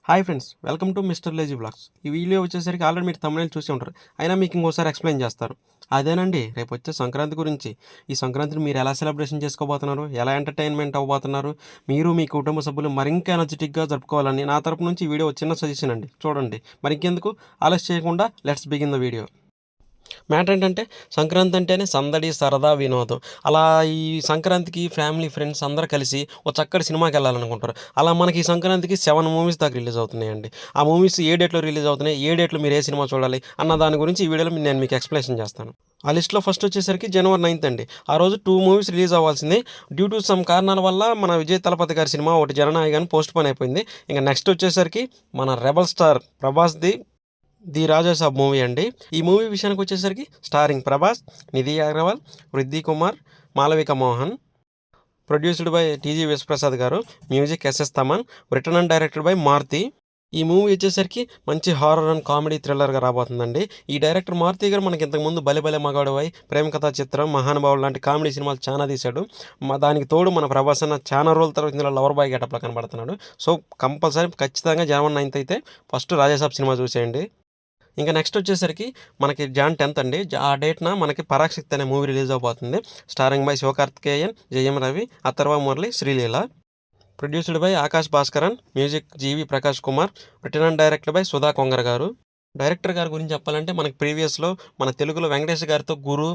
Hi friends, welcome to mister lazy blogs. ఈ video వచ్చేసరికి already మీరు తమిళ చూసి ఉంటారు. అయినా మీకు ఇంకోసారి ఎక్స్ప్లెయిన్ చేస్తాను. అదేనండి, రేపు వచ్చే సంక్రాంతి గురించి. ఈ సంక్రాంతిని మీరు ఎలా సెలబ్రేషన్ చేసుకోబోతున్నారు, ఎలా ఎంటర్టైన్మెంట్ అవ్వబోతున్నారు, మీరు మీ కుటుంబ సభ్యులు మరింకా ఎనర్జెటిక్గా జరుపుకోవాలని నా తరపు నుంచి ఈ వీడియో చిన్న సజెషన్ అండి. చూడండి, మరి ఇంకెందుకు ఆలస్యం చేయకుండా let's begin the video. Matter ఏంటంటే, సంక్రాంతి అంటేనే సందడి, సరదా, వినోదం. అలా ఈ సంక్రాంతికి ఫ్యామిలీ ఫ్రెండ్స్ అందరూ కలిసి ఒక చక్కటి సినిమాకి వెళ్ళాలనుకుంటారు. అలా మనకి ఈ సంక్రాంతికి 7 మూవీస్ దాకా రిలీజ్ అవుతున్నాయండి. ఆ మూవీస్ ఏ డేట్లో రిలీజ్ అవుతున్నాయి, ఏ డేట్లో మీరు ఏ సినిమా చూడాలి అన్న దాని గురించి ఈ వీడియోలో నేను మీకు ఎక్స్ప్లెనేషన్ చేస్తాను. ఆ లిస్ట్లో ఫస్ట్ వచ్చేసరికి జనవరి 9th అండి. ఆ రోజు 2 మూవీస్ రిలీజ్ అవ్వాల్సింది. డ్యూ టు సమ్ కారణాల వల్ల మన విజయ్ తలపతి గారి సినిమా ఒకటి జననాయగాన్ని పోస్ట్ పోన్ అయిపోయింది. ఇంకా నెక్స్ట్ వచ్చేసరికి మన రెబల్ స్టార్ ప్రభాస్ది ది రాజాసాబ్ మూవీ అండి. ఈ మూవీ విషయానికి వచ్చేసరికి starring Prabhas, Nidhi Agarwal, Vriddhi Kumar, Malavika Mohan, produced by TG Vishwaprasad garu, music SS Thaman, written and directed by Maruthi. ఈ మూవీ వచ్చేసరికి మంచి హారర్ అండ్ కామెడీ థ్రిల్లర్గా రాబోతుందండి. ఈ డైరెక్టర్ మారుతి గారు మనకి ఇంతకుముందు బలె బలె మగాడువై, ప్రేమ కథా చిత్రం, మహానుభావులు లాంటి కామెడీ సినిమాలు చాలా తీశాడు. దానికి తోడు మన ప్రభాస్ అన్న చాలా రోజుల తర్వాత ఇందులో లవర్ బాయ్ గెటప్లో కనబడుతున్నాడు. సో కంపల్సరీ ఖచ్చితంగా జనవరి 9th అయితే ఫస్ట్ రాజాసాబ్ సినిమా చూసేయండి. ఇంకా నెక్స్ట్ వచ్చేసరికి మనకి జాన్ 10th అండి. ఆ డేట్న మనకి పరాశక్తి అనే మూవీ రిలీజ్ అవబోతుంది. Starring by Sivakarthikeyan, Jayam Ravi, Atharvaa Murali, Sreeleela. Produced by Akash Bhaskaran, music GV Prakash Kumar, written and director by Sudha Kongara garu. Director గారి గురించి చెప్పాలంటే మనకి ప్రీవియస్లో మన తెలుగులో వెంకటేష్ గారితో గురు,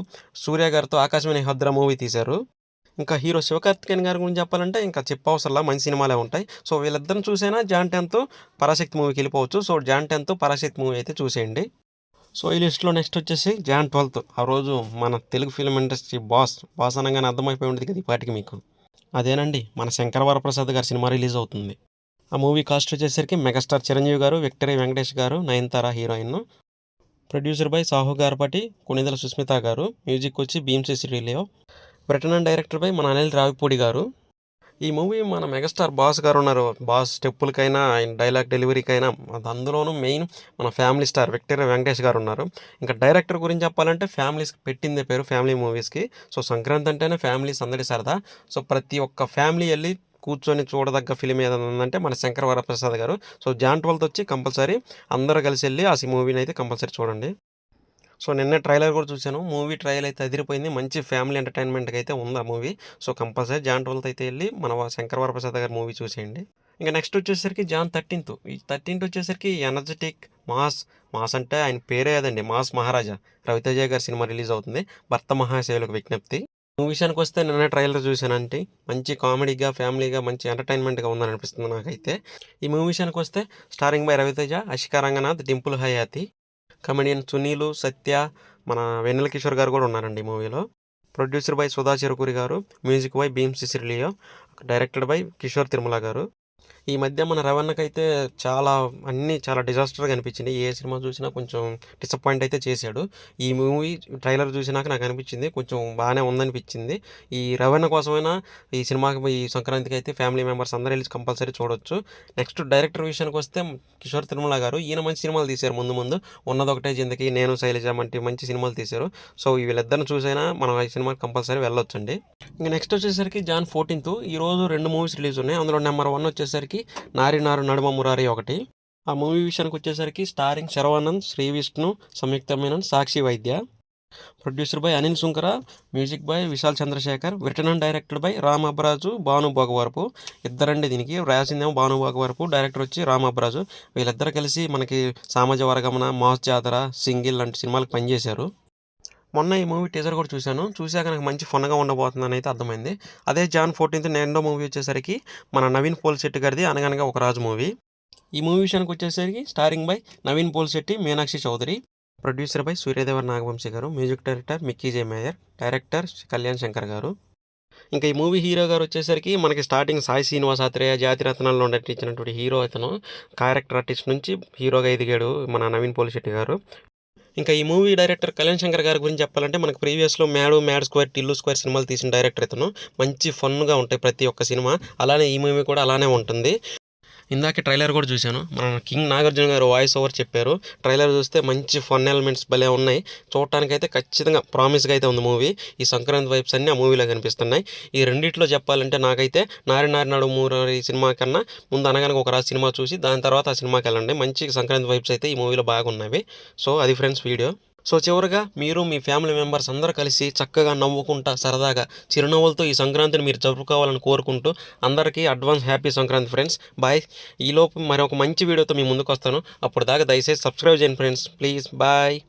సూర్య గారితో ఆకాశవాణి హద్ర మూవీ తీశారు. ఇంకా హీరో శివకార్తికేయన్ గారి గురించి చెప్పాలంటే ఇంకా చెప్పవసరంలా మంచి సినిమాలే ఉంటాయి. సో వీళ్ళిద్దరిని చూసైనా జాన్ 10th పరాశక్తి మూవీకి వెళ్ళిపోవచ్చు. So John 10th Parashakti movie అయితే చూసేయండి. సో ఈ లిస్ట్లో నెక్స్ట్ వచ్చేసి జాన్ 12th. ఆ రోజు మన తెలుగు ఫిల్మ్ ఇండస్ట్రీ బాస్ అనగానే అర్థమైపోయి ఉండేది కదా ఈ పాటికి మీకు. అదేనండి, మన శంకర వరప్రసాద్ గారి సినిమా రిలీజ్ అవుతుంది. ఆ మూవీ కాస్ట్ వచ్చేసరికి megastar Chiranjeevi garu, victory Venkatesh garu, Nayanthara heroine. Producer by Sahu Garapati, Konidela Sushmita garu, music వచ్చి Bheems Ceciroleo, written and director by మన అనిల్ రావిపూడి గారు. ఈ మూవీ మన మెగాస్టార్ బాస్ గారు ఉన్నారు. బాస్ స్టెప్పులకైనా ఆయన డైలాగ్ డెలివరీకైనా అందులోనూ మెయిన్ మన ఫ్యామిలీ స్టార్ విక్టరీ వెంకటేష్ గారు ఉన్నారు. ఇంకా డైరెక్టర్ గురించి చెప్పాలంటే ఫ్యామిలీస్కి పెట్టిందే పేరు, ఫ్యామిలీ మూవీస్కి. సో సంక్రాంతి అంటేనే ఫ్యామిలీస్ అందరి సరదా. సో ప్రతి ఒక్క ఫ్యామిలీ వెళ్ళి కూర్చొని చూడదగ్గ ఫిలిం ఏదైనా ఉందంటే మన శంకర వరప్రసాద్ గారు. సో జాన్ 12th వచ్చి కంపల్సరీ అందరూ కలిసి వెళ్ళి ఆ మూవీని అయితే కంపల్సరీ చూడండి. సో నిన్నే ట్రైలర్ కూడా చూశాను. మూవీ ట్రైల్ అయితే అదిరిపోయింది. మంచి ఫ్యామిలీ ఎంటర్టైన్మెంట్కి అయితే ఉంది ఆ movie. So compulsory John 12th అయితే వెళ్ళి మన శంకర వరప్రసాద్ గారి మూవీ చూసేయండి. ఇంకా నెక్స్ట్ వచ్చేసరికి జాన్ 13th. ఈ 13th వచ్చేసరికి ఎనర్జెటిక్ మాస్ అంటే ఆయన పేరే అదండి, మాస్ మహారాజా రవితేజ గారి సినిమా రిలీజ్ అవుతుంది. భర్త మహాశైలకు విజ్ఞప్తి. మూవీ విషయానికి వస్తే నిన్న ట్రైలర్ చూశానంటే మంచి కామెడీగా, ఫ్యామిలీగా, మంచి ఎంటర్టైన్మెంట్గా ఉందని అనిపిస్తుంది నాకైతే. ఈ మూవీ విషయానికి వస్తే starring by Ravi Teja, Ashika Ranganath, Dimple Hayathi, comedian Sunil, Satya, మన వెన్నెల కిషోర్ గారు కూడా ఉన్నారండి ఈ మూవీలో. Producer by Sudha Cherukuri garu, music by Bheems Ceciroleo, directed by Kishore Tirumala garu. ఈ మధ్య మన రవణకైతే చాలా డిజాస్టర్గా అనిపించింది. ఏ సినిమా చూసినా కొంచెం డిసప్పాయింట్ అయితే చేశాడు. ఈ మూవీ ట్రైలర్ చూసినాక నాకు అనిపించింది కొంచెం బాగానే ఉందనిపించింది. ఈ రవణ కోసమైనా ఈ సినిమాకి ఈ సంక్రాంతికి అయితే ఫ్యామిలీ మెంబర్స్ అందరూ వెళ్ళి కంపల్సరీ చూడొచ్చు. నెక్స్ట్ డైరెక్టర్ విషయానికి వస్తే కిషోర్ తిరుమల గారు. ఈయన మంచి సినిమాలు తీశారు. ముందు ఉన్నదొకటే జిందకి, నేను శైలజ వంటి మంచి సినిమాలు తీశారు. సో వీళ్ళిద్దరిని చూసైనా మనం ఈ సినిమాకి కంపల్సరీ వెళ్ళొచ్చండి. ఇంకా నెక్స్ట్ వచ్చేసరికి జాన్ 14th. ఈరోజు 2 మూవీస్ రిలీజ్ ఉన్నాయి. అందులో నెంబర్ 1 వచ్చేసరికి నారి నారు నడుమ మురారి ఒకటి. ఆ మూవీ విషయానికి వచ్చేసరికి starring Sharwanand, Sree Vishnu, Samyuktha Menon, Sakshi Vaidya. Producer by Anil Sunkara, music by Vishal Chandrashekhar, written and directed by Ram Abbaraju, Bhanu Bhogavarapu. ఇద్దరండి దీనికి రాసిందేమో భాను భోగవరపు, డైరెక్టర్ వచ్చి రామ్ అబ్రాజు. వీళ్ళిద్దరు కలిసి మనకి సామాజ వర్గమన, మాస్ జాతర, సింగిల్ లాంటి సినిమాలకు పనిచేశారు. మొన్న ఈ మూవీ టీజర్ కూడా చూశాక నాకు మంచి ఫన్గా ఉండబోతుందని అయితే అర్థమైంది. అదే జాన్ 14th రెండో మూవీ వచ్చేసరికి మన నవీన్ పోల్శెట్టి గారిది అనగనగా ఒక రాజు మూవీ. ఈ మూవీ విషయానికి వచ్చేసరికి starring by Naveen Polishetty, Meenakshi Chaudhary, producer by Suryadevara Nagavamsi garu, music director Mickey J Meyer, director Kalyan Shankar garu. ఇంకా ఈ మూవీ హీరో గారు వచ్చేసరికి మనకి స్టార్టింగ్ సాయి శ్రీనివాస్ ఆత్రేయ, జాతిరత్నాల్లో నటించినటువంటి హీరో అతను. క్యారెక్టర్ ఆర్టిస్ట్ నుంచి హీరోగా ఎదిగాడు మన నవీన్ పోల్శెట్టి గారు. ఇంకా ఈ మూవీ డైరెక్టర్ కళ్యాణ్ శంకర్ గారి గురించి చెప్పాలంటే మనకు ప్రీవియస్లో మ్యాడ్ స్క్వేర్, టిల్లు స్క్వేర్ సినిమాలు తీసిన డైరెక్టర్ ఇతను. మంచి ఫన్గా ఉంటాయి ప్రతి ఒక్క సినిమా. అలానే ఈ మూవీ కూడా అలానే ఉంటుంది. ఇందాక ట్రైలర్ కూడా చూశాను. మన కింగ్ నాగార్జున గారు వాయిస్ ఓవర్ చెప్పారు. ట్రైలర్ చూస్తే మంచి ఫన్ ఎలిమెంట్స్ భలే ఉన్నాయి. చూడటానికైతే ఖచ్చితంగా ప్రామిస్గా అయితే ఉంది మూవీ. ఈ సంక్రాంతి వైబ్స్ అన్నీ ఆ మూవీలో కనిపిస్తున్నాయి. ఈ రెండిట్లో చెప్పాలంటే నాకైతే నారి నాడు మూరి సినిమా కన్నా ముందు అనగానే ఒక రాజు సినిమా చూసి దాని తర్వాత ఆ సినిమాకి వెళ్ళండి. మంచి సంక్రాంతి వైబ్స్ అయితే ఈ మూవీలో బాగున్నవి. సో అది ఫ్రెండ్స్ వీడియో. సో చివరిగా మీరు మీ ఫ్యామిలీ మెంబర్స్ అందరూ కలిసి చక్కగా నవ్వుకుంటా సరదాగా చిరునవ్వులతో ఈ సంక్రాంతిని మీరు జరుపుకోవాలని కోరుకుంటూ అందరికీ advance happy Sankranti friends. Bye. ఈలోపు మరి ఒక మంచి వీడియోతో మీ ముందుకు వస్తాను. అప్పుడు దాకా దయచేసి సబ్స్క్రైబ్ చేయండి ఫ్రెండ్స్ ప్లీజ్. బాయ్.